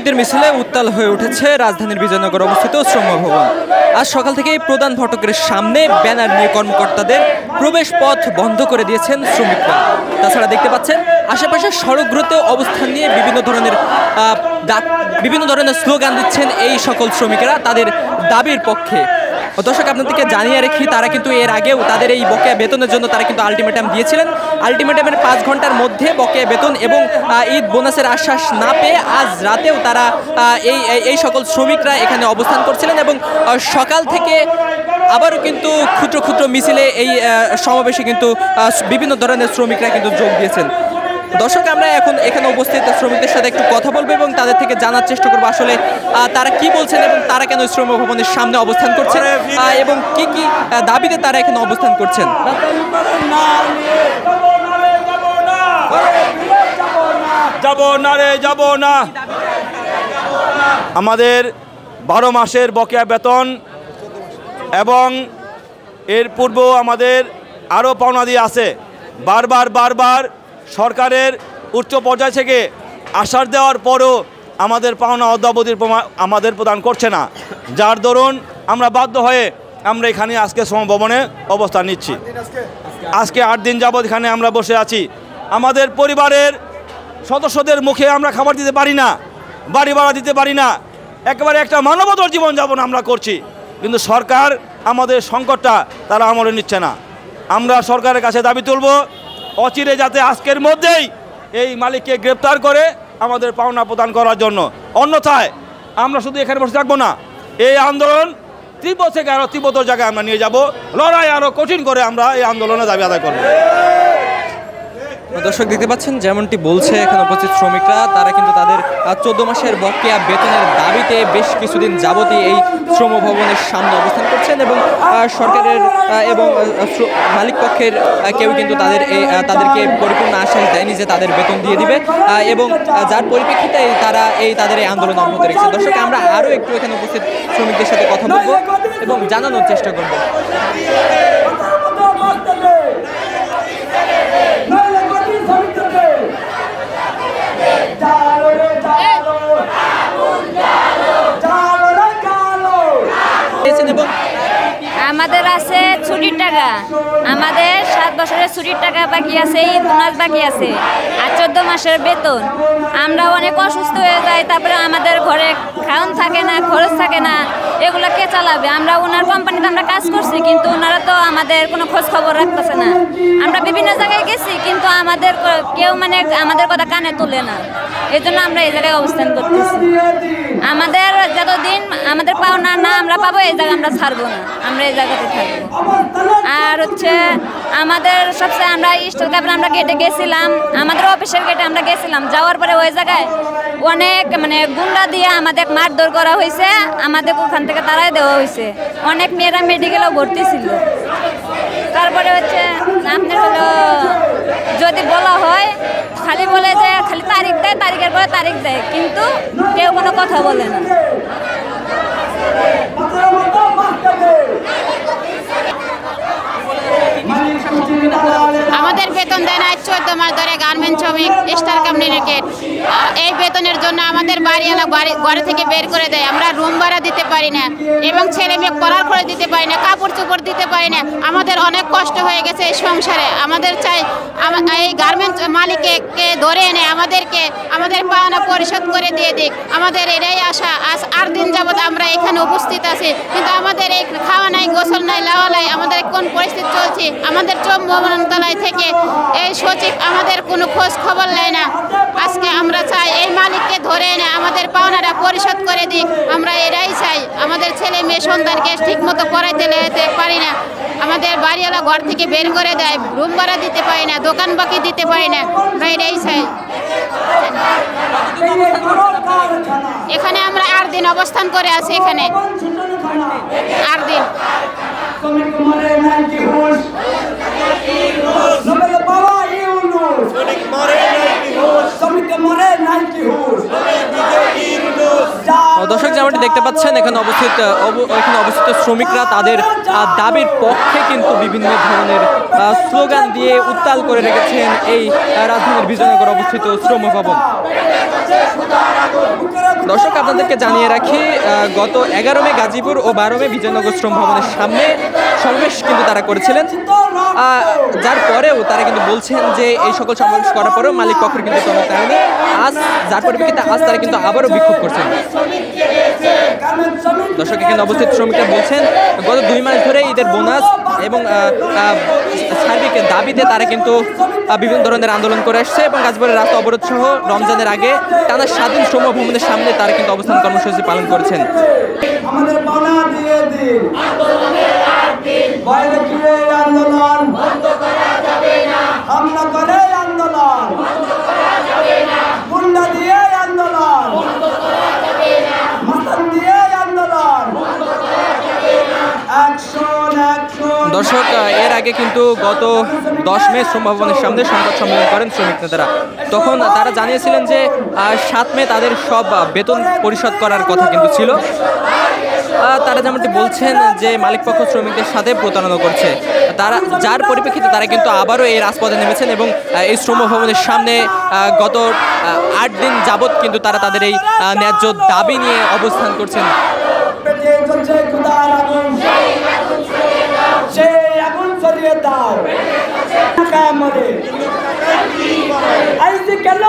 শ্রমিকদের মিছিলে উত্তাল হয়ে উঠেছে রাজধানীর বিজয়নগর অবস্থিত শ্রম ভবন। আজ সকাল থেকেই প্রধান ফটকের সামনে ব্যানার নিয়ে কর্মকর্তাদের প্রবেশ পথ বন্ধ করে দিয়েছেন শ্রমিকরা। তাছাড়া দেখতে পাচ্ছেন আশেপাশে সড়কগুলোতে অবস্থান নিয়ে বিভিন্ন ধরনের স্লোগান দিচ্ছেন এই সকল শ্রমিকেরা তাদের দাবির পক্ষে। দর্শক, আপনাদেরকে জানিয়ে রাখি, তারা কিন্তু এর আগেও তাদের এই বকেয়া বেতনের জন্য তারা কিন্তু আলটিমেটাম দিয়েছিলেন। আলটিমেটামের 5 ঘন্টার মধ্যে বকেয়া বেতন এবং ঈদ বোনাসের আশ্বাস না পেয়ে আজ রাতেও তারা এই সকল শ্রমিকরা এখানে অবস্থান করছিলেন এবং সকাল থেকে আবারও কিন্তু ক্ষুদ্র ক্ষুদ্র মিছিলে এই সমাবেশে কিন্তু বিভিন্ন ধরনের শ্রমিকরা কিন্তু যোগ দিয়েছেন। দর্শক, আমরা এখন এখানে উপস্থিত শ্রমিকদের সাথে একটু কথা বলবো এবং তাদের থেকে জানার চেষ্টা করবো আসলে তারা কি বলছেন এবং তারা কেন শ্রম ভবনের সামনে অবস্থান করছেন এবং কি কি দাবিতে তারা এখানে অবস্থান করছেন। যাব না আমাদের 12 মাসের বকেয়া বেতন এবং এর পূর্বেও আমাদের আরও পাওনাদি আছে। বারবার সরকারের উচ্চ পর্যায় থেকে আশ্বাস দেওয়ার পরও আমাদের পাওনা অদ্যাবধির আমাদের প্রদান করছে না, যার দরুন আমরা বাধ্য হয়ে আমরা এখানে আজকে শ্রম ভবনে অবস্থান নিচ্ছি। আজকে 8 দিন যাবৎ এখানে আমরা বসে আছি। আমাদের পরিবারের সদস্যদের মুখে আমরা খাবার দিতে পারি না, বাড়ি ভাড়া দিতে পারি না, একেবারে একটা মানবতর জীবনযাপন আমরা করছি, কিন্তু সরকার আমাদের সংকটটা তারা আমলে নিচ্ছে না। আমরা সরকারের কাছে দাবি তুলব অচিরে যাতে আজকের মধ্যেই এই মালিককে গ্রেপ্তার করে আমাদের পাওনা প্রদান করার জন্য। অন্যথায় আমরা শুধু এখানে বসে থাকবো না, এই আন্দোলন তীব্র থেকে আরও তীব্রতর জায়গায় আমরা নিয়ে যাব। লড়াই আরও কঠিন করে আমরা এই আন্দোলনে দাবি আদায় করব। দর্শক, দেখতে পাচ্ছেন যেমনটি বলছে এখানে উপস্থিত শ্রমিকরা, তারা কিন্তু তাদের 14 মাসের বকেয়া বেতনের দাবিতে বেশ কিছুদিন যাবতই এই শ্রম ভবনের সামনে অবস্থান করছেন এবং সরকারের এবং মালিক পক্ষের কেউ কিন্তু তাদেরকে পরিপূর্ণ আশ্বাস দেয়নি যে তাদের বেতন দিয়ে দিবে এবং যার পরিপ্রেক্ষিতে তারা তাদের এই আন্দোলন অব্যাহত রেখেছে। দর্শক, আমরা আরও একটু এখানে উপস্থিত শ্রমিকদের সাথে কথা বলবো এবং জানানোর চেষ্টা করব। আমাদের আছে ছুটির টাকা, আমাদের 7 বছরের ছুটির টাকা বাকি আছে, ঈদ বোনাস বাকি আছে, আর 14 মাসের বেতন। আমরা অনেক অসুস্থ হয়ে যাই, তারপরে আমাদের ঘরে খাওয়ান থাকে না, খরচ থাকে না, এগুলো কে চালাবে? আমরা ওনার কোম্পানিতে আমরা কাজ করছি, কিন্তু ওনারা তো আমাদের কোনো খোঁজ খবর রাখতেছে না। আমরা বিভিন্ন জায়গায় গেছি, কিন্তু আমাদের কেউ আমাদের কথা কানে তোলে না। এই জন্য আমরা এই জায়গায় অবস্থান করতেছি। আমাদের যতদিন আমাদের পাওনা না আমরা পাবো, এই জায়গা আমরা ছাড়বো না, আমরা এই জায়গাতে থাকবো। আর আমাদের সবচেয়ে আমরা তারপরে আমরা গেটে গেছিলাম, আমাদের অফিসের গেটে আমরা গেছিলাম, যাওয়ার পরে ওই জায়গায় অনেক গুন্ডা দিয়ে আমাদের মারধর করা হয়েছে, আমাদের ওখান থেকে তারাই দেওয়া হয়েছে। অনেক মেয়েরা মেডিকেলেও ভর্তি ছিল। তারপরে আপনার হলো যদি বলা হয় খালি বলে যে খালি তারিখ দেয়, তারিখের পরে তারিখ দেয়, কিন্তু কেউ কোনো কথা বলে না। আমাদের বেতন দেয় না 14 মাস ধরে গার্মেন্ট শ্রমিক, স্টার কমিউনিকেট। এই বেতনের জন্য আমাদের বাড়িওয়ালা ঘরে থেকে বের করে দেয়। আমরা রুম ভাড়া দিতে পারি না এবং ছেলে মেয়ে পড়ার খরচ দিতে পারি না, কাপড় চোপড় দিতে পারি না। আমাদের অনেক কষ্ট হয়ে গেছে এই সংসারে। আমাদের চাই এই গার্মেন্ট মালিককে ধরে এনে আমাদের পাওনা পরিশোধ করে দিয়ে দিক। আমাদের এটাই আশা। আজ 8 দিন যাবৎ আমরা এখানে উপস্থিত আছি, কিন্তু আমাদের এই খাওয়া নাই, গোসল নাই, লাওয়া নাই। আমাদের কোন পরিস্থিতি চলছে? আমাদের শ্রম ভবনতলায় থেকে এই সচিব আমাদের কোনো খোঁজ খবর নেয় না। আজকে আমরা চাই এই মালিককে ধরে এনে আমাদের পাওনাটা পরিশোধ করে দিক। আমরা এটাই চাই। আমাদের ছেলে মেয়ে সন্তানকে ঠিকমতো পড়াইতে লেখাতে পারি না, আমাদের বাড়িওয়ালা ঘর থেকে বের করে দেয়, রুম ভাড়া দিতে পারি না, দোকান বাকি দিতে পারি না। আমরা এটাই চাই। এখানে আমরা 8 দিন অবস্থান করে আছি। এখানে 8 দিন। দর্শক, যেমনটি দেখতে পাচ্ছেন এখানে অবস্থিত শ্রমিকরা তাদের দাবির পক্ষে কিন্তু বিভিন্ন ধরনের স্লোগান দিয়ে উত্তাল করে রেখেছেন এই রাজধানীর বিজয়নগর অবস্থিত শ্রম ভবন। দর্শক আপনাদেরকে জানিয়ে রাখি গত 11 মে গাজীপুর ও 12 মে বিজয়নগর শ্রম ভবনের সামনে সমাবেশ কিন্তু তারা করেছিলেন, যার পরেও তারা কিন্তু বলছেন যে এই সকল সমাবেশ করার পরেও মালিক পক্ষের কিন্তু কোনো কারণে আজ যার পরিপ্রেক্ষিতে আজ তারা কিন্তু আবারও বিক্ষোভ করছেন। দর্শক এখানে উপস্থিত শ্রমিকরা বলছেন গত 2 মাস ধরে ঈদের বোনাস এবং সার্বিক দাবিতে তারা কিন্তু বিভিন্ন ধরনের আন্দোলন করে আসছে এবং গাজীপুরের রাস্তা অবরোধ সহ রমজানের আগে টানা 7 দিন শ্রম ভবনের সামনে তারা কিন্তু অবস্থান কর্মসূচি পালন করেছেন। আমাদের পাওনা দিয়ে দিন, বাইরে গিয়ে আন্দোলন বন্ধ করা যাবে না, হামলা করে আন্দোলন বন্ধ করা যাবে না, গুন্ডা দিয়ে আন্দোলন বন্ধ করা যাবে না, মাস্তান দিয়ে আন্দোলন বন্ধ করা যাবে না, অ্যাকশন অ্যাকশন। দর্শক এর আগে কিন্তু গত 10 মে শ্রম ভবনের সামনে সংবাদ সম্মেলন করেন শ্রমিক নেতারা। তখন তারা জানিয়েছিলেন যে 7 মে তাদের সব বেতন পরিশোধ করার কথা কিন্তু ছিল। তারা যেমনটি বলছেন যে মালিক পক্ষ শ্রমিকদের সাথে প্রতারণা করছে, তারা যার পরিপ্রেক্ষিতে তারা কিন্তু আবারও এই রাজপথে নেমেছেন এবং এই শ্রম ভবনের সামনে গত 8 দিন যাবৎ কিন্তু তারা তাদের এই ন্যায্য দাবি নিয়ে অবস্থান করছেন। আগুন সরিয়ে দাও, আইসি কেন